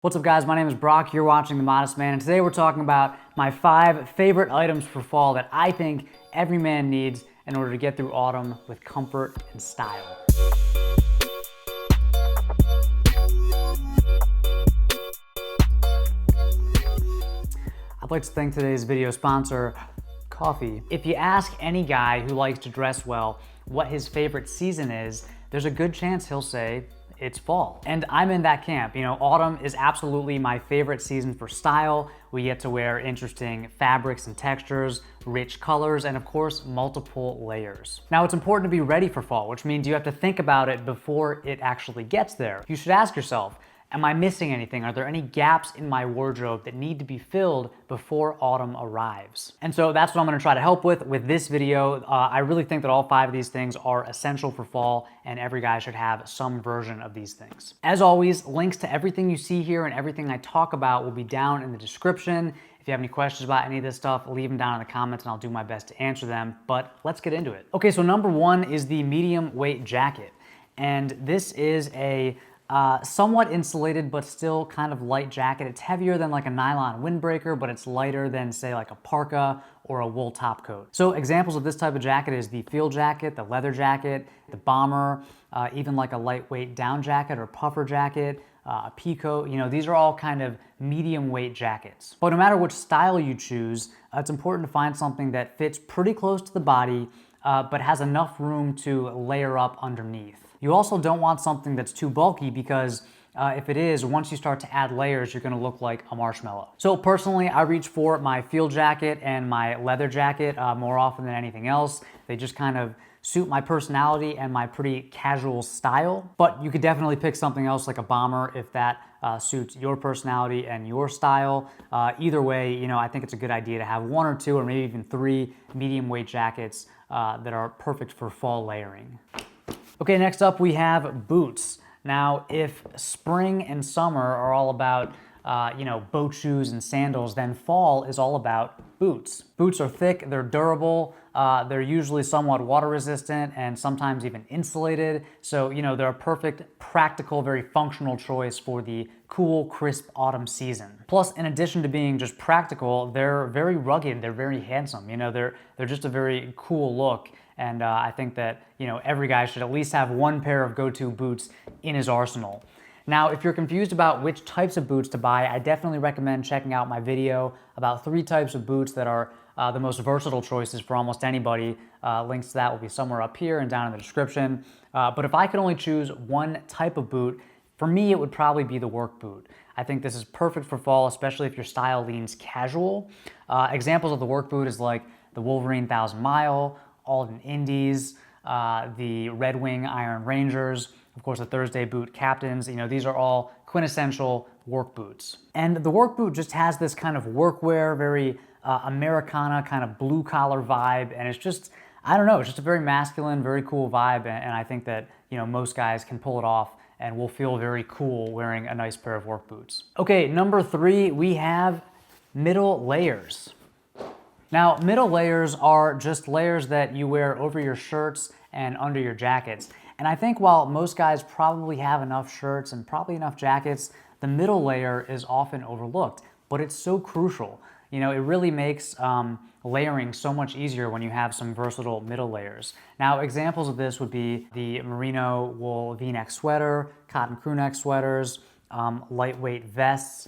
What's up guys, my name is Brock, you're watching The Modest Man, and today we're talking about my 5 favorite items for fall that I think every man needs in order to get through autumn with comfort and style. I'd like to thank today's video sponsor, coffee. If you ask any guy who likes to dress well what his favorite season is, there's a good chance he'll say it's fall. And I'm in that camp. You know, autumn is absolutely my favorite season for style. We get to wear interesting fabrics and textures, rich colors, and of course, multiple layers. Now, it's important to be ready for fall, which means you have to think about it before it actually gets there. You should ask yourself, am I missing anything? Are there any gaps in my wardrobe that need to be filled before autumn arrives? And so that's what I'm gonna try to help with this video. I really think that all 5 of these things are essential for fall, and every guy should have some version of these things. As always, links to everything you see here and everything I talk about will be down in the description. If you have any questions about any of this stuff, leave them down in the comments and I'll do my best to answer them, but let's get into it. Okay, so number 1 is the medium weight jacket. And this is a somewhat insulated, but still kind of light jacket. It's heavier than like a nylon windbreaker, but it's lighter than say like a parka or a wool top coat. So examples of this type of jacket is the field jacket, the leather jacket, the bomber, even like a lightweight down jacket or puffer jacket, a peacoat. You know, these are all kind of medium weight jackets. But no matter which style you choose, it's important to find something that fits pretty close to the body, but has enough room to layer up underneath. You also don't want something that's too bulky because if it is, once you start to add layers, you're gonna look like a marshmallow. So personally, I reach for my field jacket and my leather jacket more often than anything else. They just kind of suit my personality and my pretty casual style. But you could definitely pick something else like a bomber if that suits your personality and your style. Either way, you know, I think it's a good idea to have 1 or 2 or maybe even 3 medium weight jackets that are perfect for fall layering. Okay, next up we have boots. Now, if spring and summer are all about you know, boat shoes and sandals, then fall is all about boots. Boots are thick, they're durable, they're usually somewhat water resistant and sometimes even insulated. So, you know, they're a perfect, practical, very functional choice for the cool, crisp autumn season. Plus, in addition to being just practical, they're very rugged, they're very handsome. You know, they're just a very cool look. And I think that, you know, every guy should at least have 1 pair of go-to boots in his arsenal. Now, if you're confused about which types of boots to buy, I definitely recommend checking out my video about 3 types of boots that are the most versatile choices for almost anybody. Links to that will be somewhere up here and down in the description. But if I could only choose 1 type of boot, for me, it would probably be the work boot. I think this is perfect for fall, especially if your style leans casual. Examples of the work boot is like the Wolverine 1000 Mile, Alden Indies, the Red Wing Iron Rangers, of course the Thursday Boot Captains. You know, these are all quintessential work boots. And the work boot just has this kind of workwear, very Americana kind of blue collar vibe, and it's just, I don't know, it's just a very masculine, very cool vibe, and I think that, you know, most guys can pull it off and will feel very cool wearing a nice pair of work boots. Okay, number 3, we have middle layers. Now, middle layers are just layers that you wear over your shirts and under your jackets. And I think while most guys probably have enough shirts and probably enough jackets, the middle layer is often overlooked, but it's so crucial. You know, it really makes layering so much easier when you have some versatile middle layers. Now, examples of this would be the merino wool V-neck sweater, cotton crew neck sweaters, lightweight vests,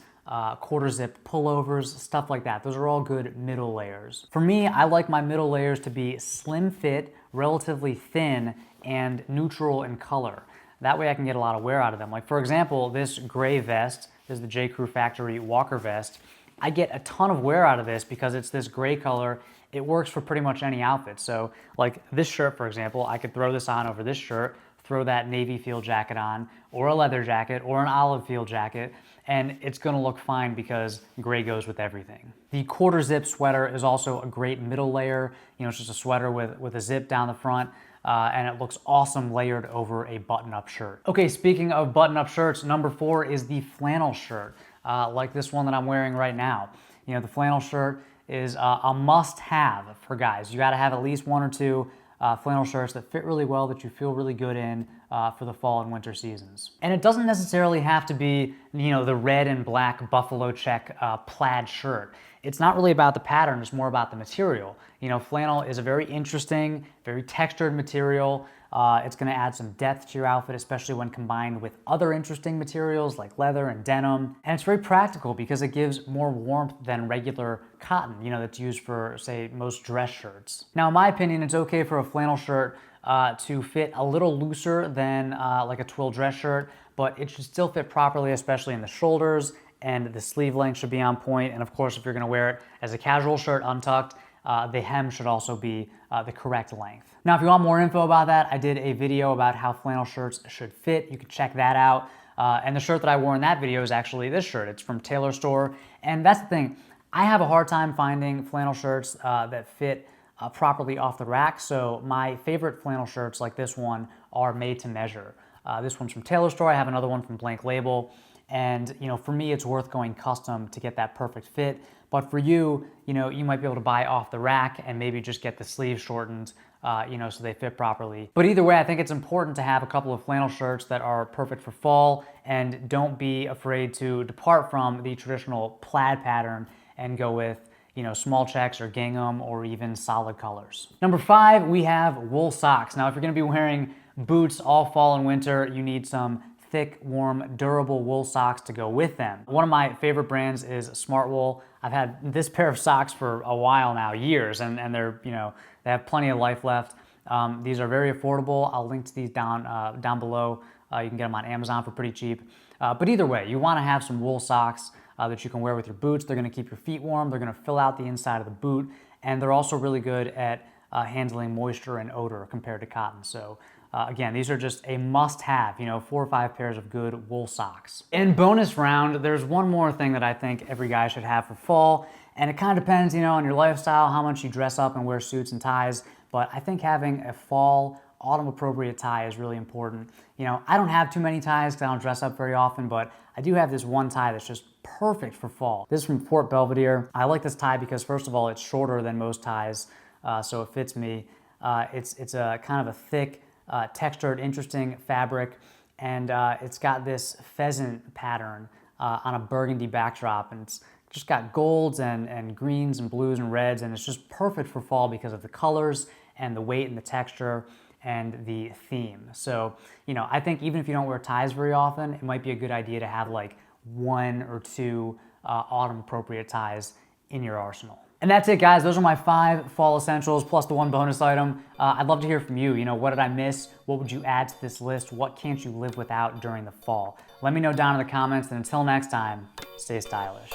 quarter zip pullovers, stuff like that. Those are all good middle layers. For me, I like my middle layers to be slim fit, relatively thin, and neutral in color. That way I can get a lot of wear out of them. Like for example, this gray vest, this is the J. Crew Factory Walker vest. I get a ton of wear out of this because it's this gray color. It works for pretty much any outfit. So like this shirt, for example, I could throw this on over this shirt, throw that navy field jacket on, or a leather jacket, or an olive field jacket, and it's gonna look fine because gray goes with everything. The quarter zip sweater is also a great middle layer. You know, it's just a sweater with a zip down the front, and it looks awesome layered over a button-up shirt. Okay, speaking of button-up shirts, number 4 is the flannel shirt, like this one that I'm wearing right now. You know, the flannel shirt is a must-have for guys. You gotta have at least 1 or 2 flannel shirts that fit really well, that you feel really good in, for the fall and winter seasons. And it doesn't necessarily have to be, the red and black buffalo check plaid shirt. It's not really about the pattern, it's more about the material. Flannel is a very interesting, very textured material. It's going to add some depth to your outfit, especially when combined with other interesting materials like leather and denim. And it's very practical because it gives more warmth than regular cotton, that's used for, say, most dress shirts. Now, in my opinion, it's okay for a flannel shirt to fit a little looser than like a twill dress shirt, but it should still fit properly, especially in the shoulders, and the sleeve length should be on point. And of course, if you're going to wear it as a casual shirt untucked, the hem should also be the correct length. Now, if you want more info about that, I did a video about how flannel shirts should fit. You can check that out. And the shirt that I wore in that video is actually this shirt. It's from Tailor Store. And that's the thing. I have a hard time finding flannel shirts that fit properly off the rack. So my favorite flannel shirts like this one are made to measure. This one's from Tailor Store. I have another one from Blank Label. And for me, it's worth going custom to get that perfect fit. But for you, you might be able to buy off the rack and maybe just get the sleeves shortened, so they fit properly. But either way, I think it's important to have a couple of flannel shirts that are perfect for fall, and don't be afraid to depart from the traditional plaid pattern and go with small checks or gingham or even solid colors. Number 5, we have wool socks. Now, if you're going to be wearing boots all fall and winter, you need some thick, warm, durable wool socks to go with them. One of my favorite brands is Smart Wool. I've had this pair of socks for a while now, years, and they're, they have plenty of life left. These are very affordable. I'll link to these down below. You can get them on Amazon for pretty cheap. But either way, you want to have some wool socks that you can wear with your boots. They're going to keep your feet warm. They're going to fill out the inside of the boot, and they're also really good at handling moisture and odor compared to cotton. So again, these are just a must-have, 4 or 5 pairs of good wool socks. In bonus round, there's one more thing that I think every guy should have for fall, and it kind of depends, on your lifestyle, how much you dress up and wear suits and ties, but I think having a fall, autumn-appropriate tie is really important. I don't have too many ties because I don't dress up very often, but I do have this one tie that's just perfect for fall. This is from Fort Belvedere. I like this tie because, first of all, it's shorter than most ties, so it fits me. It's a kind of a thick, textured, interesting fabric, and it's got this pheasant pattern on a burgundy backdrop, and it's just got golds and greens and blues and reds, and it's just perfect for fall because of the colors and the weight and the texture and the theme. So, I think even if you don't wear ties very often, it might be a good idea to have like 1 or 2 autumn appropriate ties in your arsenal. And that's it, guys. Those are my 5 fall essentials plus the 1 bonus item. I'd love to hear from you. What did I miss? What would you add to this list? What can't you live without during the fall? Let me know down in the comments, and until next time, stay stylish.